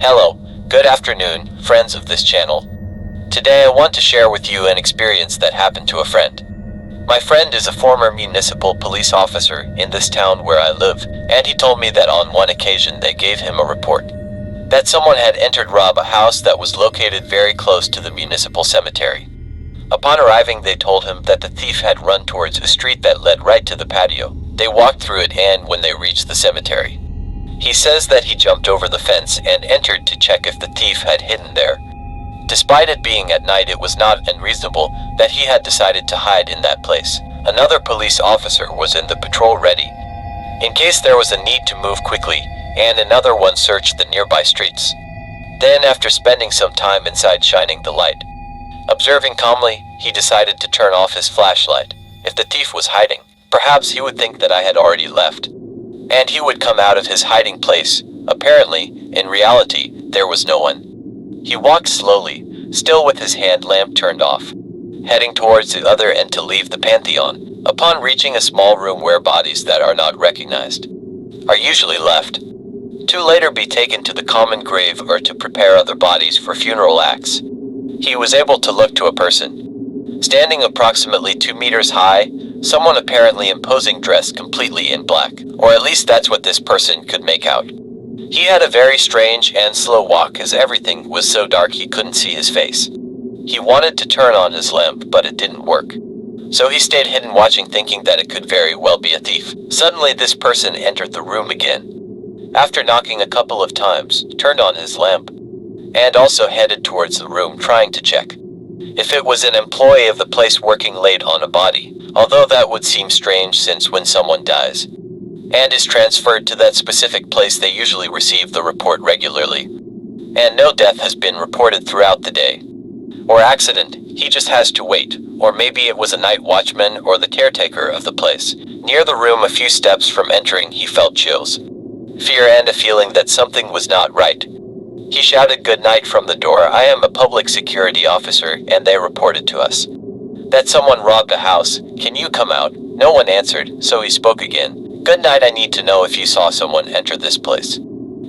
Hello, good afternoon, friends of this channel. Today I want to share with you an experience that happened to a friend. My friend is a former municipal police officer in this town where I live, and he told me that on one occasion they gave him a report that someone had entered rob a house that was located very close to the municipal cemetery. Upon arriving, they told him that the thief had run towards a street that led right to the patio. They walked through it, and when they reached the cemetery, he says that he jumped over the fence and entered to check if the thief had hidden there. Despite it being at night, it was not unreasonable that he had decided to hide in that place. Another police officer was in the patrol ready, in case there was a need to move quickly, and another one searched the nearby streets. Then, after spending some time inside shining the light, observing calmly, he decided to turn off his flashlight. If the thief was hiding, perhaps he would think that I had already left, and he would come out of his hiding place. Apparently, in reality, there was no one. He walked slowly, still with his hand lamp turned off, heading towards the other end to leave the pantheon. Upon reaching a small room where bodies that are not recognized are usually left, to later be taken to the common grave or to prepare other bodies for funeral acts, he was able to look to a person standing approximately 2 meters high, someone apparently imposing, dressed completely in black, or at least that's what this person could make out. He had a very strange and slow walk, as everything was so dark he couldn't see his face. He wanted to turn on his lamp, but it didn't work. So he stayed hidden, watching, thinking that it could very well be a thief. Suddenly this person entered the room again. After knocking a couple of times, turned on his lamp, and also headed towards the room, trying to check if it was an employee of the place working late on a body, although that would seem strange since when someone dies and is transferred to that specific place, they usually receive the report regularly, and no death has been reported throughout the day or accident. He just has to wait, or maybe it was a night watchman or the caretaker of the place. Near the room, a few steps from entering, he felt chills, fear, and a feeling that something was not right. He shouted good night from the door. I am a public security officer, and they reported to us that someone robbed a house. Can you come out? No one answered, so he spoke again. Good night, I need to know if you saw someone enter this place.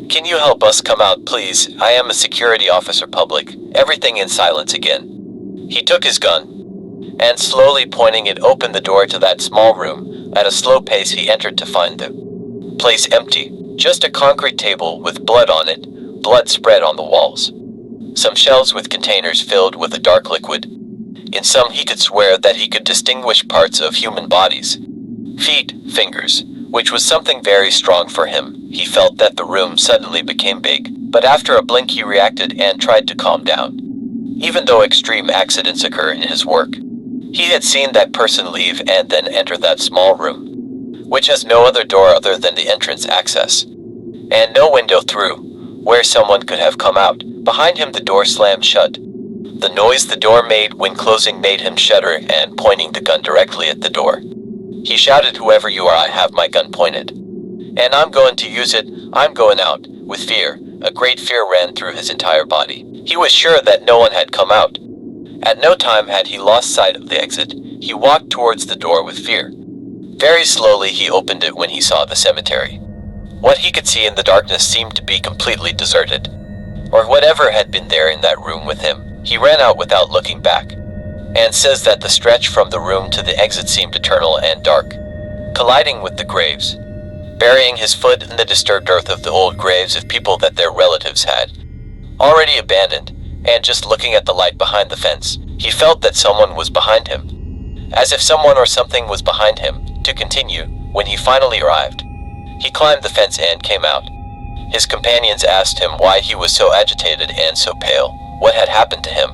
Can you help us come out, please? I am a security officer, public. Everything in silence again. He took his gun, and slowly pointing it, opened the door to that small room. At a slow pace he entered to find the place empty. Just a concrete table with blood on it. Blood spread on the walls. Some shelves with containers filled with a dark liquid. In some he could swear that he could distinguish parts of human bodies. Feet, fingers, which was something very strong for him. He felt that the room suddenly became big, but after a blink he reacted and tried to calm down. Even though extreme accidents occur in his work, he had seen that person leave and then enter that small room, which has no other door other than the entrance access, and no window through where someone could have come out. Behind him the door slammed shut. The noise the door made when closing made him shudder, and pointing the gun directly at the door, he shouted, whoever you are, I have my gun pointed, and I'm going to use it. I'm going out. With fear, a great fear ran through his entire body. He was sure that no one had come out. At no time had he lost sight of the exit. He walked towards the door with fear. Very slowly he opened it when he saw the cemetery. What he could see in the darkness seemed to be completely deserted, or whatever had been there in that room with him. He ran out without looking back, and says that the stretch from the room to the exit seemed eternal and dark, colliding with the graves, burying his foot in the disturbed earth of the old graves of people that their relatives had already abandoned. And just looking at the light behind the fence, he felt that someone was behind him, as if someone or something was behind him. To continue, when he finally arrived, he climbed the fence and came out. His companions asked him why he was so agitated and so pale, what had happened to him.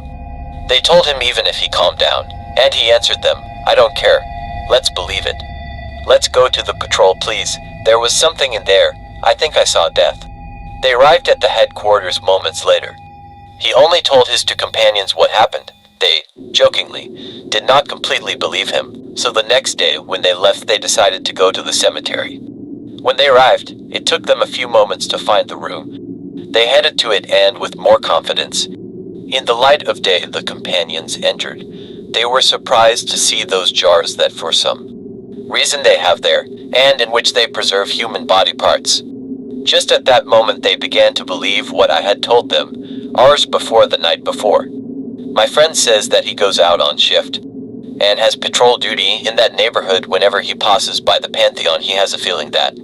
They told him even if he calmed down, and he answered them, I don't care, let's believe it. Let's go to the patrol, please. There was something in there. I think I saw death. They arrived at the headquarters moments later. He only told his two companions what happened. They, jokingly, did not completely believe him, so the next day when they left they decided to go to the cemetery. When they arrived, it took them a few moments to find the room. They headed to it, and with more confidence, in the light of day, the companions entered. They were surprised to see those jars that for some reason they have there, and in which they preserve human body parts. Just at that moment they began to believe what I had told them, hours before the night before. My friend says that he goes out on shift and has patrol duty in that neighborhood. Whenever he passes by the Pantheon, he has a feeling that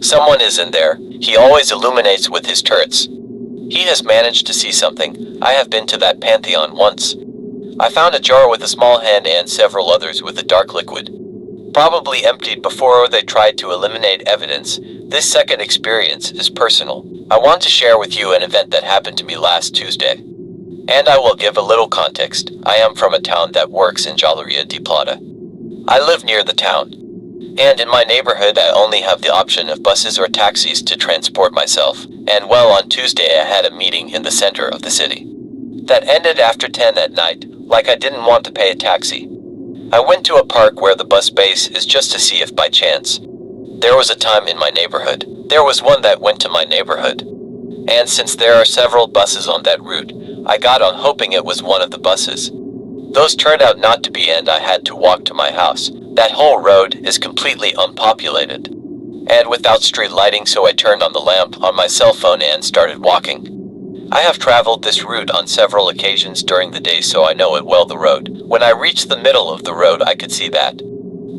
someone is in there. He always illuminates with his turrets. He has managed to see something. I have been to that Pantheon once. I found a jar with a small hand and several others with a dark liquid, probably emptied before they tried to eliminate evidence. This second experience is personal. I want to share with you an event that happened to me last Tuesday. And I will give a little context. I am from a town that works in Galleria de Plata. I live near the town. And in my neighborhood I only have the option of buses or taxis to transport myself. And well, on Tuesday I had a meeting in the center of the city that ended after 10 at night, like I didn't want to pay a taxi. I went to a park where the bus base is just to see if by chance there was a time in my neighborhood. There was one that went to my neighborhood. And since there are several buses on that route, I got on hoping it was one of the buses. Those turned out not to be, and I had to walk to my house. That whole road is completely unpopulated and without street lighting, so I turned on the lamp on my cell phone and started walking. I have traveled this route on several occasions during the day, so I know it well, the road. When I reached the middle of the road, I could see that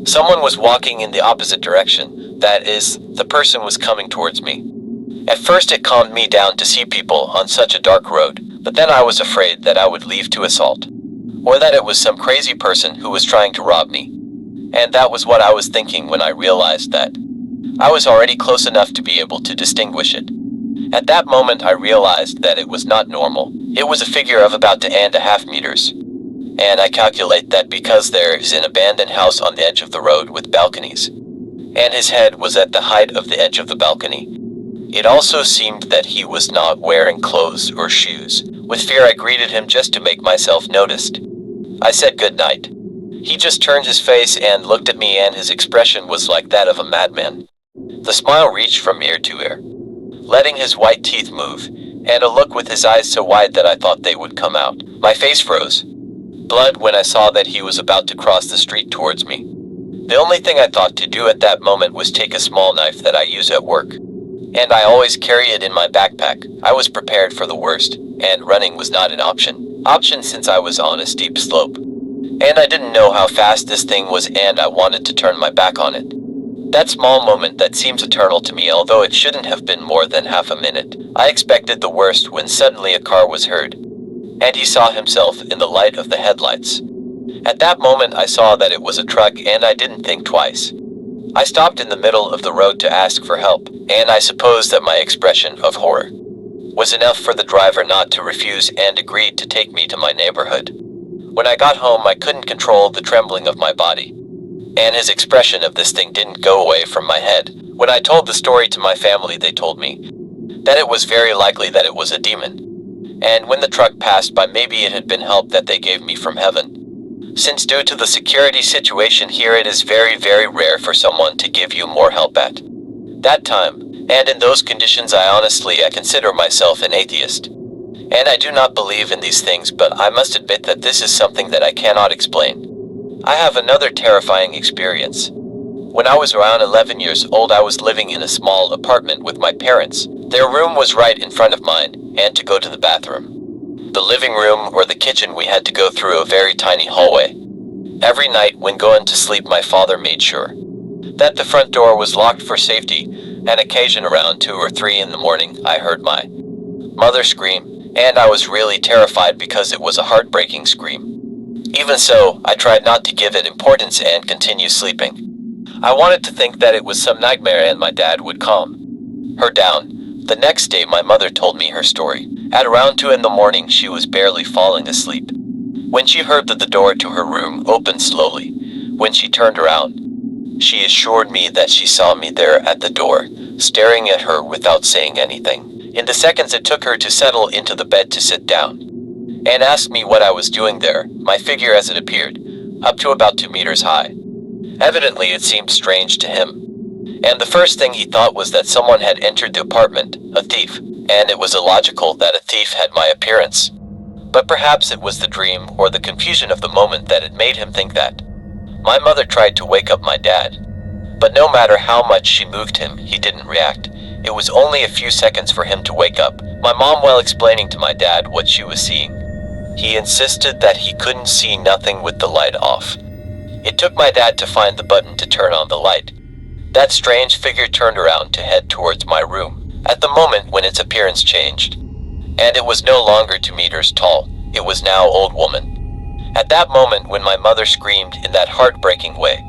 someone was walking in the opposite direction. That is, the person was coming towards me. At first it calmed me down to see people on such a dark road, but then I was afraid that I would leave to assault, or that it was some crazy person who was trying to rob me. And that was what I was thinking when I realized that I was already close enough to be able to distinguish it. At that moment I realized that it was not normal. It was a figure of about 2.5 meters. And I calculate that because there is an abandoned house on the edge of the road with balconies, and his head was at the height of the edge of the balcony. It also seemed that he was not wearing clothes or shoes. With fear I greeted him just to make myself noticed. I said good night. He just turned his face and looked at me, and his expression was like that of a madman. The smile reached from ear to ear, letting his white teeth move, and a look with his eyes so wide that I thought they would come out. My face froze blood when I saw that he was about to cross the street towards me. The only thing I thought to do at that moment was take a small knife that I use at work, and I always carry it in my backpack. I was prepared for the worst, and running was not an option since I was on a steep slope. And I didn't know how fast this thing was, and I wanted to turn my back on it. That small moment that seems eternal to me, although it shouldn't have been more than half a minute. I expected the worst when suddenly a car was heard, and he saw himself in the light of the headlights. At that moment I saw that it was a truck, and I didn't think twice. I stopped in the middle of the road to ask for help, and I suppose that my expression of horror was enough for the driver not to refuse, and agreed to take me to my neighborhood. When I got home I couldn't control the trembling of my body, and his expression of this thing didn't go away from my head. When I told the story to my family, they told me that it was very likely that it was a demon, and when the truck passed by, maybe it had been help that they gave me from heaven. Since due to the security situation here, it is very, very rare for someone to give you more help at that time, and in those conditions I consider myself an atheist, and I do not believe in these things, but I must admit that this is something that I cannot explain. I have another terrifying experience. When I was around 11 years old, I was living in a small apartment with my parents. Their room was right in front of mine, and to go to the bathroom, the living room, or the kitchen, we had to go through a very tiny hallway. Every night when going to sleep, my father made sure that the front door was locked for safety. An occasion around 2 or 3 in the morning, I heard my mother scream, and I was really terrified because it was a heartbreaking scream. Even so, I tried not to give it importance and continue sleeping. I wanted to think that it was some nightmare and my dad would calm her down. The next day my mother told me her story. At around 2 in the morning she was barely falling asleep when she heard that the door to her room opened slowly. When she turned around, she assured me that she saw me there at the door, staring at her without saying anything. In the seconds it took her to settle into the bed to sit down, and asked me what I was doing there, my figure as it appeared, up to about 2 meters high. Evidently it seemed strange to him, and the first thing he thought was that someone had entered the apartment, a thief, and it was illogical that a thief had my appearance. But perhaps it was the dream or the confusion of the moment that it made him think that. My mother tried to wake up my dad, but no matter how much she moved him, he didn't react. It was only a few seconds for him to wake up, my mom while explaining to my dad what she was seeing. He insisted that he couldn't see nothing with the light off. It took my dad to find the button to turn on the light. That strange figure turned around to head towards my room, at the moment when its appearance changed. And it was no longer 2 meters tall, it was now old woman. At that moment when my mother screamed in that heartbreaking way,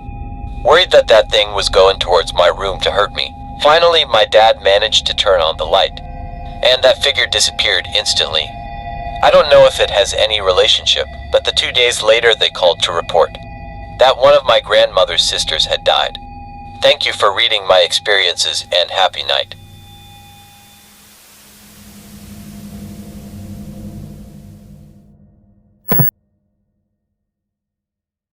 worried that that thing was going towards my room to hurt me, finally my dad managed to turn on the light, and that figure disappeared instantly. I don't know if it has any relationship, but the 2 days later they called to report that one of my grandmother's sisters had died. Thank you for reading my experiences and happy night.